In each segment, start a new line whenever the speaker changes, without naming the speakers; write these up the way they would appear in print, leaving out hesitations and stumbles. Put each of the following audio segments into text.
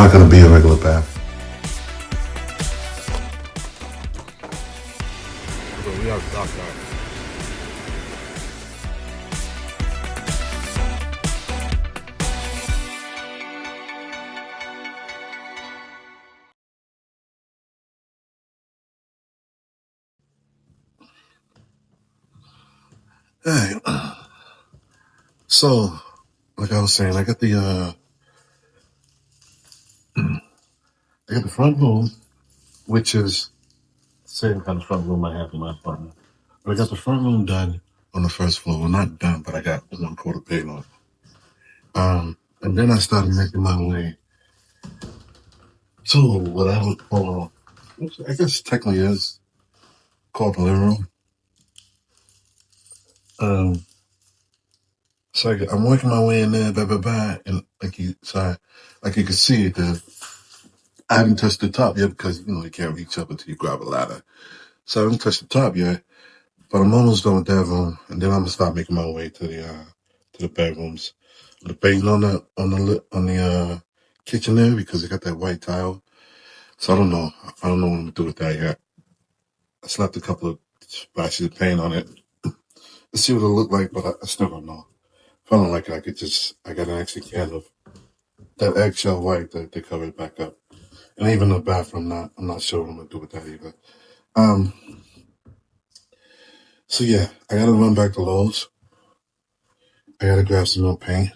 not going to be a regular bath.
Okay, we have to dock that.
Hey, so like I was saying, I got the front room, which is the same kind of front room I have in my apartment. But I got the front room done on the first floor. Well, not done, but I got 1/4 paint on it. And then I started making my way to what I would call, which I guess technically is called the living room. So I'm working my way in there, and like you can see, I haven't touched the top yet because you can't reach up until you grab a ladder. So I haven't touched the top yet, but I'm almost done with that room, and then I'm gonna start making my way to the bedrooms. The paint on the kitchen there because it got that white tile. So I don't know what I'm gonna do with that yet. I slapped a couple of splashes of paint on it. Let's see what it'll look like, but I still don't know. If I don't like it, I got an extra can of that eggshell white to cover it back up. And even the bathroom, I'm not sure what I'm gonna do with that either. So yeah, I gotta run back to Lowe's. I gotta grab some more paint.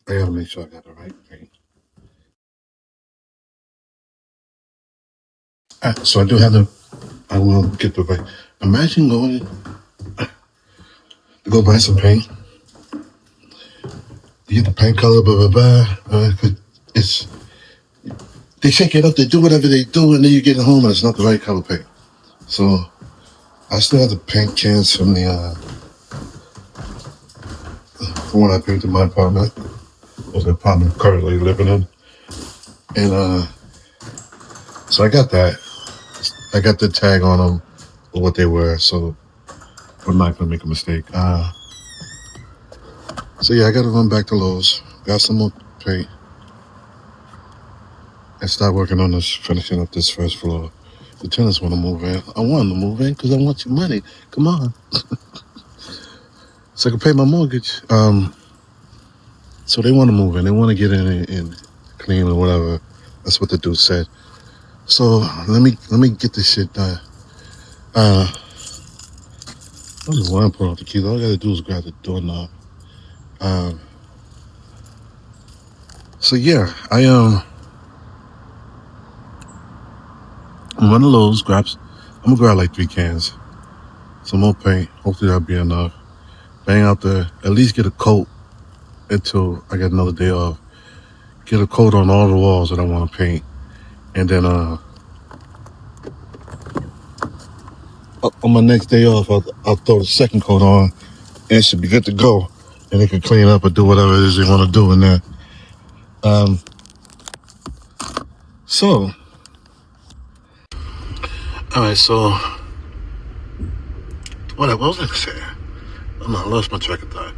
I gotta make sure I got the right paint. So I will get the right. Imagine going to go buy some paint. You get the paint color, blah, blah, blah. They shake it up, they do whatever they do, and then you get it home and it's not the right color paint. So I still have the paint cans from when I painted my apartment, or the apartment I'm currently living in. And so I got that. I got the tag on them or what they were, so I'm not gonna make a mistake. So yeah, I gotta run back to Lowe's, got some more paint, and start working on finishing up this first floor. The tenants want to move in. I want them to move in because I want your money. Come on. So I can pay my mortgage. So they want to move in. They want to get in and clean or whatever. That's what the dude said. So let me get this shit done. I don't know why I'm pulling out the keys. All I gotta do is grab the doorknob. So yeah, I'm running to Lowe's, I'm gonna grab like 3 cans. Some more paint. Hopefully that'll be enough. Bang out there, at least get a coat until I get another day off. Get a coat on all the walls that I want to paint. And then on my next day off, I'll throw the second coat on and it should be good to go. And they can clean up or do whatever it is they want to do in there. So, alright, so what was I saying? I lost my track of thought.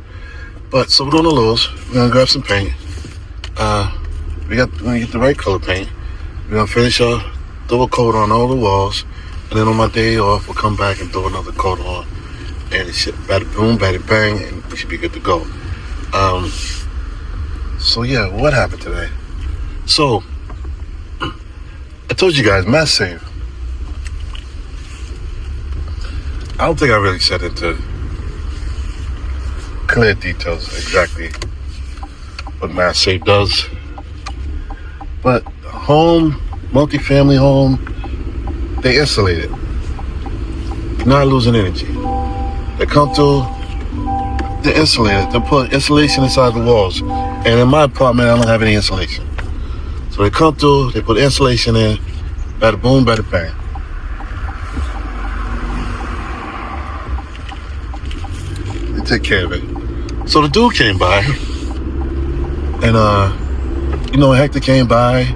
But so we're going to Lowe's. We're gonna grab some paint. We're gonna get the right color paint. We're gonna finish off, throw a coat on all the walls, and then on my day off, we'll come back and throw another coat on, and it should bada boom, bada bang, and we should be good to go. So yeah, what happened today? So I told you guys, mass save. I don't think I really said into clear details exactly what mass save does. But multi-family home, they insulate it. You're not losing energy. They come through, they're insulated. They put insulation inside the walls. And in my apartment, I don't have any insulation. So they come through, they put insulation in, bada boom, bada bang. They take care of it. So the dude came by, and Hector came by,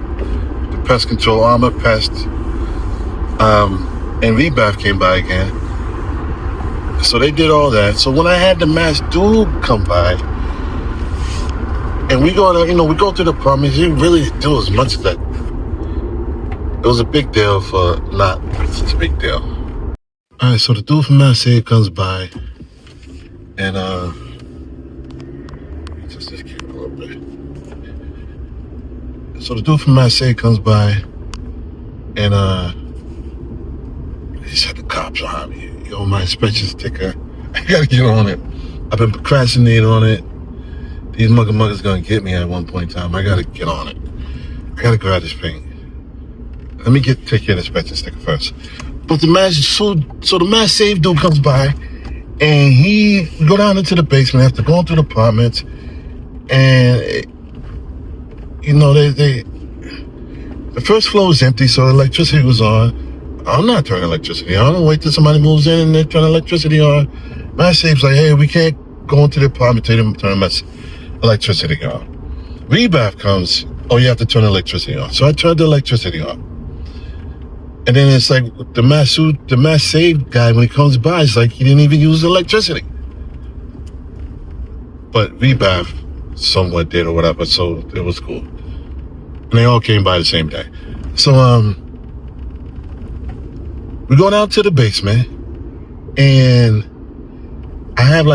the pest control, Armor Pest, and Rebath came by again. So they did all that. So when I had the mass dude come by, And we go, we go through the apartments. You didn't really do as much as that. It was a big deal for not such a big deal. All right, so the dude from Marseille comes by, and just this camera a little bit. So the dude from Marseille comes by, and he said the cops are on me. Yo, my inspection sticker. I gotta get on it. I've been procrastinating on it. These muggers gonna get me at one point in time. I gotta get on it. I gotta grab this paint. Let me take care of the inspection sticker first. But the mass save dude comes by, and we go down into the basement after going through the apartments, and the first floor was empty, so electricity was on. I'm not turning electricity on. I'll wait till somebody moves in and they turn electricity on. Mass save's like, hey, we can't go into the apartment till they turn electricity on. Rebath comes, oh, you have to turn electricity on. So I turned the electricity on. And then it's like the mass save guy, when he comes by, it's like he didn't even use electricity. But Rebath somewhat did or whatever, so it was cool. And they all came by the same day. So we go down to the basement, and I have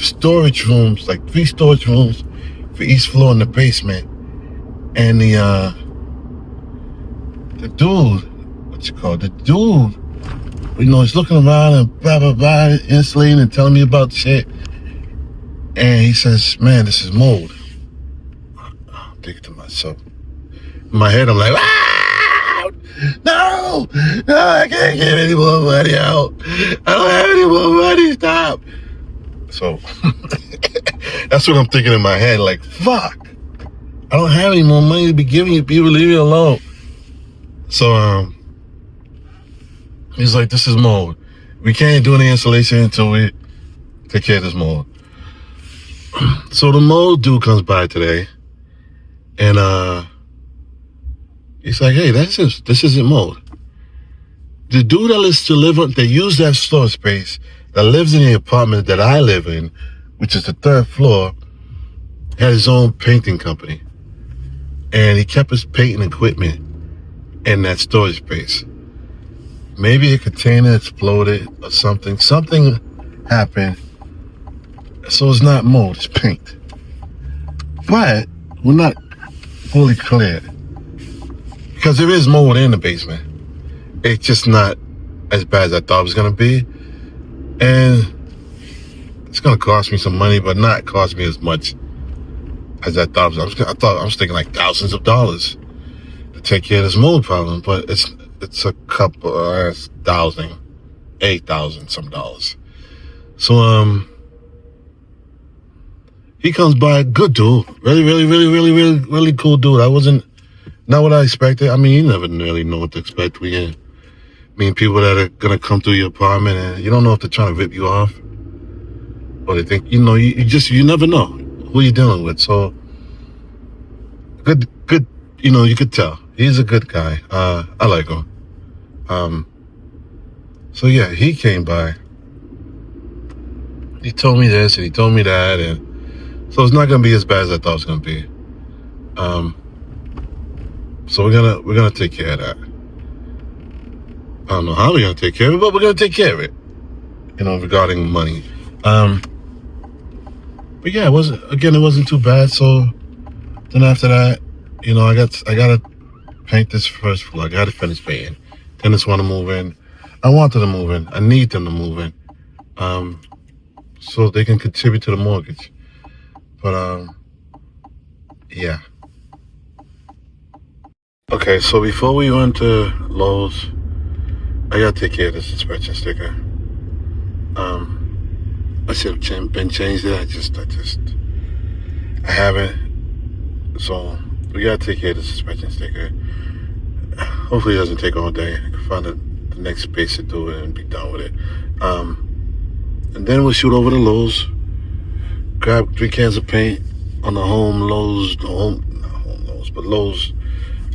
storage rooms, like 3 storage rooms for each floor in the basement. And the dude, he's looking around and blah, blah, blah, insulating and telling me about shit. And he says, man, this is mold. I'm thinking to myself, in my head, I'm like, no, I can't get any more money out. I don't have any more money, stop. So that's what I'm thinking in my head, like, fuck. I don't have any more money to be giving you people, leave me alone. So he's like, this is mold. We can't do any installation until we take care of this mold. So the mold dude comes by today, and he's like, hey, this isn't mold. The dude that used that store space, that lives in the apartment that I live in, which is the 3rd floor, had his own painting company. And he kept his painting equipment in that storage space. Maybe a container exploded or something. Something happened. So it's not mold, it's paint. But we're not fully clear, because there is mold in the basement. It's just not as bad as I thought it was going to be. And it's going to cost me some money, but not cost me as much as I thought. I was thinking like thousands of dollars to take care of this mold problem, but it's a couple, $8,000 some dollars. So, he comes by, good dude, really cool dude. Not what I expected. I mean, you never really know what to expect when you meet people that are gonna come through your apartment, and you don't know if they're trying to rip you off, or they think, you never know who you're dealing with. So, good, you could tell. He's a good guy. I like him. So yeah, he came by. He told me this and he told me that, and so it's not gonna be as bad as I thought it was gonna be. So we're gonna take care of that. I don't know how we're gonna take care of it, but we're gonna take care of it. Regarding money. But yeah, it wasn't too bad. So then after that, I gotta paint this first floor. I gotta finish painting. Tenants want to move in. I want them to move in. I need them to move in. So they can contribute to the mortgage. But yeah. Okay, so before we went to Lowe's, I gotta take care of this inspection sticker. I should have been changed it. I haven't. So we gotta take care of this inspection sticker. Hopefully it doesn't take all day. I can find the next space to do it and be done with it. And then we'll shoot over to Lowe's, grab 3 cans of paint on the Lowe's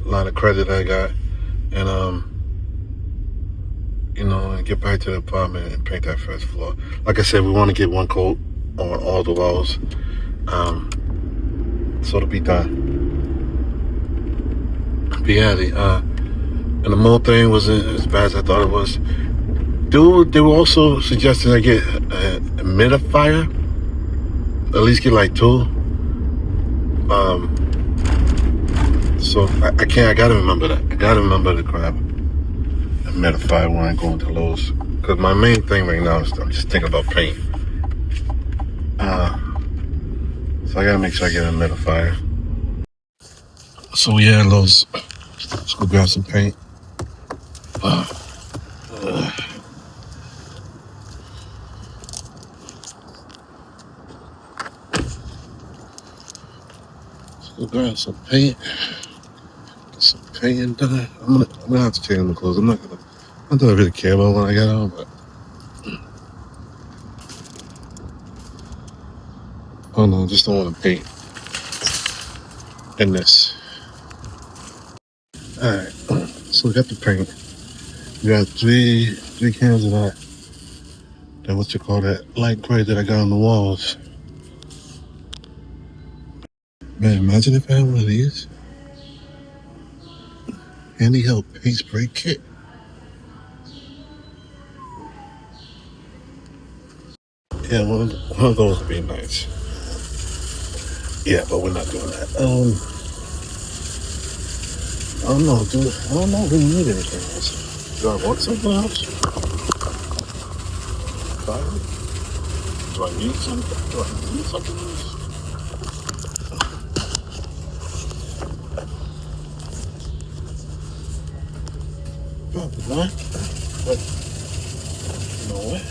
line of credit I got, and and get back to the apartment and paint that first floor. Like I said, we want to get 1 coat on all the walls. So it'll be done. But yeah, and the mold thing wasn't as bad as I thought it was. Dude, they were also suggesting I get a humidifier. At least get like two. So I can't. I gotta remember that. I gotta remember to grab a humidifier when I go into Lowe's. Because my main thing right now is I'm just thinking about paint. So I gotta make sure I get a humidifier. So yeah, Lowe's. Let's go grab some paint. Let's go grab some paint. Get some painting done. I'm gonna have to change my clothes. I'm not gonna really care about when I get out, but oh no, I just don't want to paint in this. Alright, so we got the paint. We got three cans of that. Then what you call that light gray that I got on the walls. Man, imagine if I had one of these. Handheld paint spray kit. Yeah, one of those would be nice. Yeah, but we're not doing that. I don't know, dude. I don't know if we need anything else. Do I want something else? Do I need something? Do I need something else? Probably not. But you know what?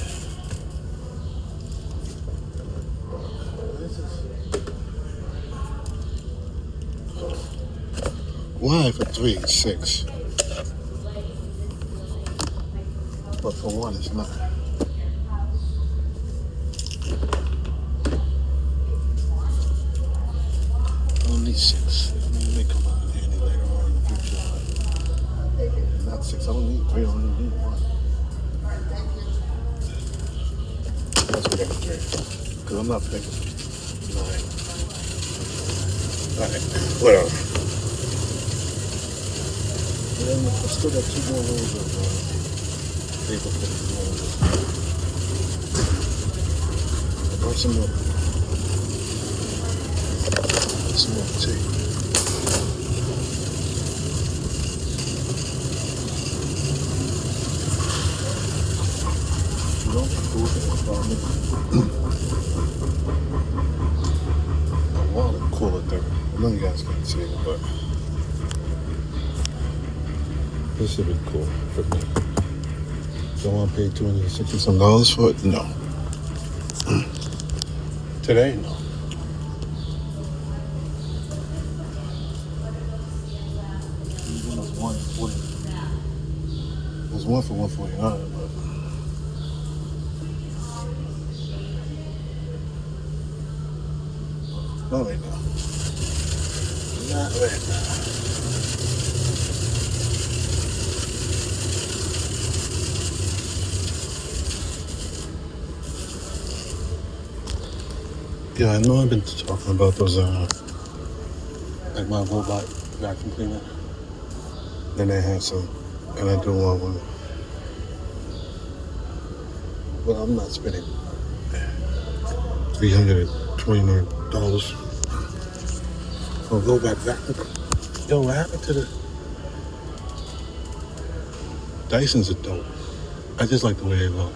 Why for 3 it's 6? But for 1 it's not. I don't need 6. I mean, it may come out in handy later on in the future. But not 6. I don't need 3. I only need 1. Let's go back to 3. Because I'm not picking 9. Alright, whatever. And then I still got 2 more rows of paper for the walls. I brought some more tape. You know, cool thing about me. A wallet cooler thing. I know you guys can't see it, but this should be cool for me. Don't want to pay $260 some for it? No. Today, no. There's one for $149, but not right now. Not right now. Yeah, I know I've been talking about those, like my robot vacuum cleaner. Then they have some, and I do want one. But I'm not spending $329 for a robot vacuum. Yo, what happened to the Dysons are dope. I just like the way they look.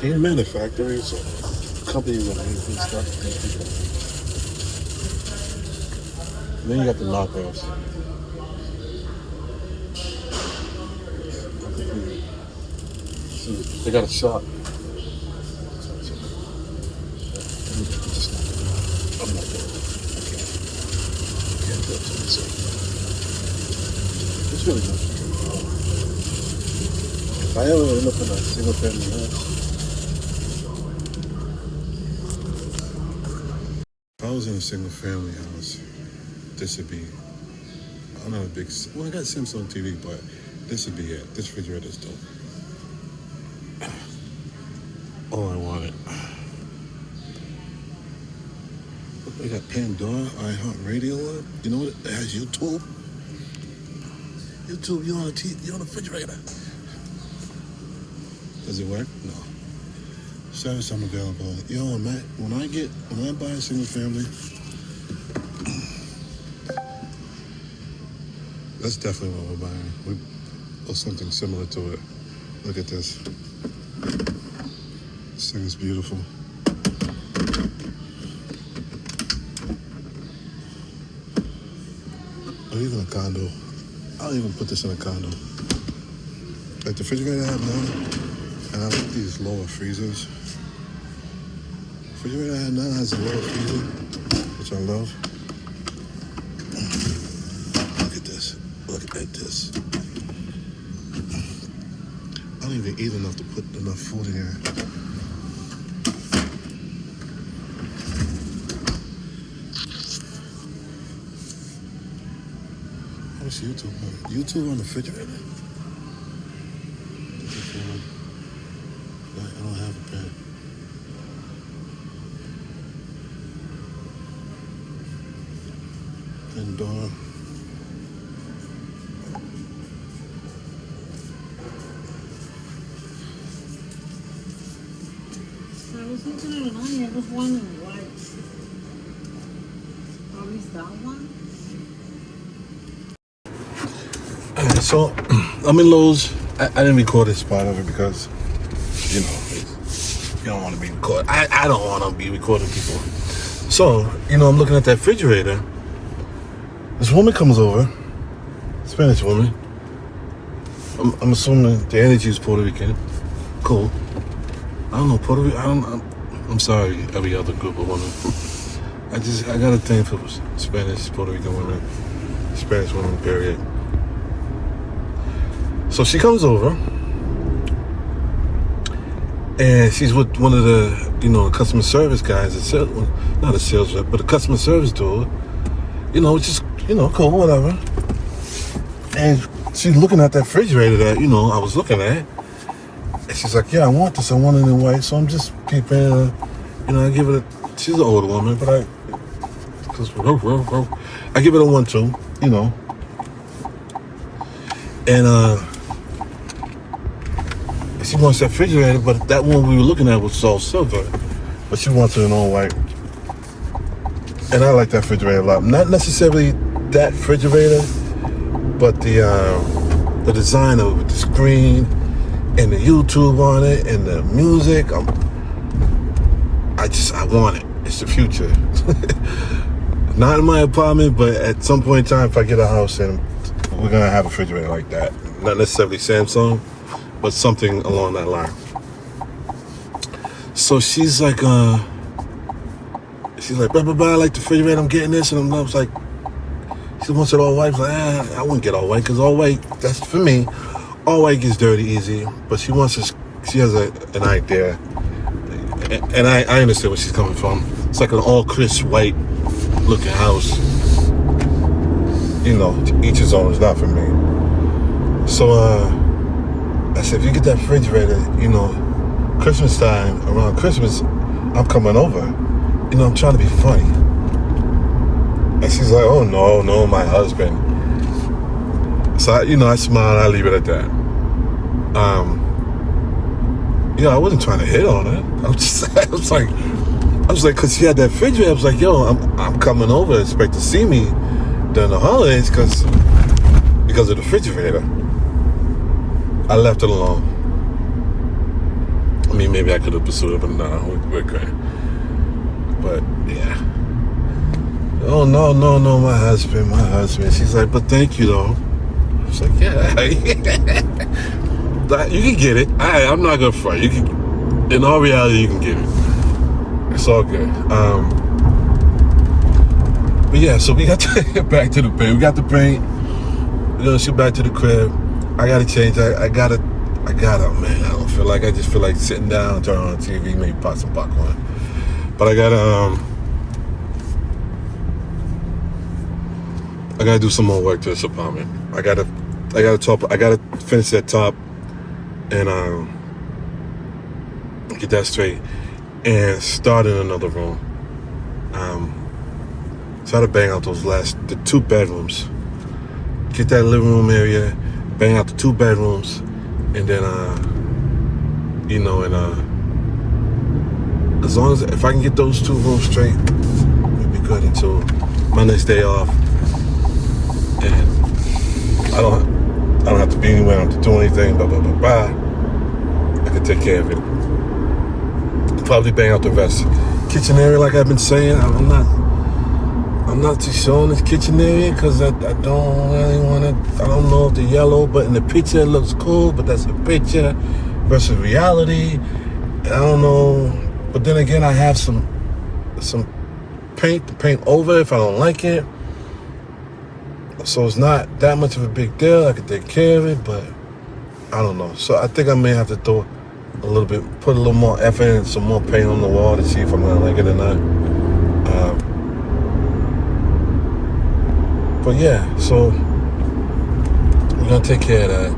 These manufacturers or companies that make these stuff, and then you got the knockoffs. So they got a shop. I'm not doing it. I can't do it to myself. It's really not. If I ever end up in a single family house, if I was in a single family house, this would be, I'm not a big, well, I got Samsung TV, but this would be it. This refrigerator is dope. Oh, I want it. We got Pandora, iHeartRadio up. You know what? It has YouTube. YouTube, you're on the refrigerator. Does it work? No. Service unavailable. Yo, when I buy a single family, that's definitely what we're buying. Or something similar to it. Look at this. This thing is beautiful. Or even a condo. I'll even put this in a condo. Like the refrigerator I have now, and I like these lower freezers. The refrigerator I have now has a lower freezer, which I love. Look at this. Look at this. I don't even eat enough to put enough food in here. What's YouTube on? YouTube on the refrigerator? I don't have a pen. Pandora.
I was looking at it on here, I was wondering why. Probably that one.
So I'm in Lowe's. I didn't record this part of it because, you don't want to be recorded. I don't want to be recording people. So, I'm looking at that refrigerator. This woman comes over, Spanish woman. I'm assuming the energy is Puerto Rican. Cool. I don't know, Puerto Rican. I'm sorry, every other group of women. I got a thing for Spanish, Puerto Rican women, Spanish women, period. So she comes over, and she's with one of the, customer service guys, not a sales rep, but a customer service dude, which is, cool, whatever. And she's looking at that refrigerator that, I was looking at. And she's like, yeah, I want this. I want it in white. So I'm just peeping, I give it she's an older woman, but I give it a 1-2, And, she wants that refrigerator, but that one we were looking at was all silver. But she wants it in all white. And I like that refrigerator a lot. Not necessarily that refrigerator, but the design of it, with the screen and the YouTube on it and the music. I want it. It's the future. Not in my apartment, but at some point in time, if I get a house, and we're gonna have a refrigerator like that. Not necessarily Samsung, but something along that line. So she's like, blah, blah, blah, I like the refrigerator, I'm getting this. And I was like, she wants it all white. I was like, I wouldn't get all white, because all white, that's for me. All white gets dirty easy, but she has an idea. And I understand where she's coming from. It's like an all crisp white looking house. Each his own, it's not for me. So, I said, if you get that refrigerator, Christmas time, around Christmas, I'm coming over. I'm trying to be funny. And she's like, oh, no, my husband. So, I smile, I leave it at that. I wasn't trying to hit on it. I was like, because she had that refrigerator, I was like, yo, I'm coming over, expect to see me during the holidays because of the refrigerator. I left it alone. I mean, maybe I could have pursued it, but no, we're good. But, yeah. Oh, no, my husband. She's like, but thank you, though. I was like, yeah. You can get it. I'm not going to front. You can, in all reality, you can get it. It's all good. But, yeah, so we got to get back to the paint. We got the paint. She back to the crib. I gotta change. I gotta, man. I don't feel like. I just feel like sitting down, turn on the TV, maybe pop some popcorn. But I gotta do some more work to this apartment. I gotta finish that top, and get that straight, and start in another room. Try to bang out the 2 bedrooms. Get that living room area, bang out the 2 bedrooms, and then as long as if I can get those 2 rooms straight, we'll be good until my next day off. And I don't have to be anywhere. I don't have to do anything. Blah blah blah blah. I can take care of it. Probably bang out the rest. Kitchen area, like I've been saying, I'm not too sure on this kitchen area because I don't really want to. I don't know if the yellow, but in the picture it looks cool. But that's a picture versus reality. I don't know. But then again, I have some paint to paint over if I don't like it. So it's not that much of a big deal. I can take care of it, but I don't know. So I think I may have to put a little more effort and some more paint on the wall to see if I'm gonna like it or not. But yeah, so we're gonna take care of that.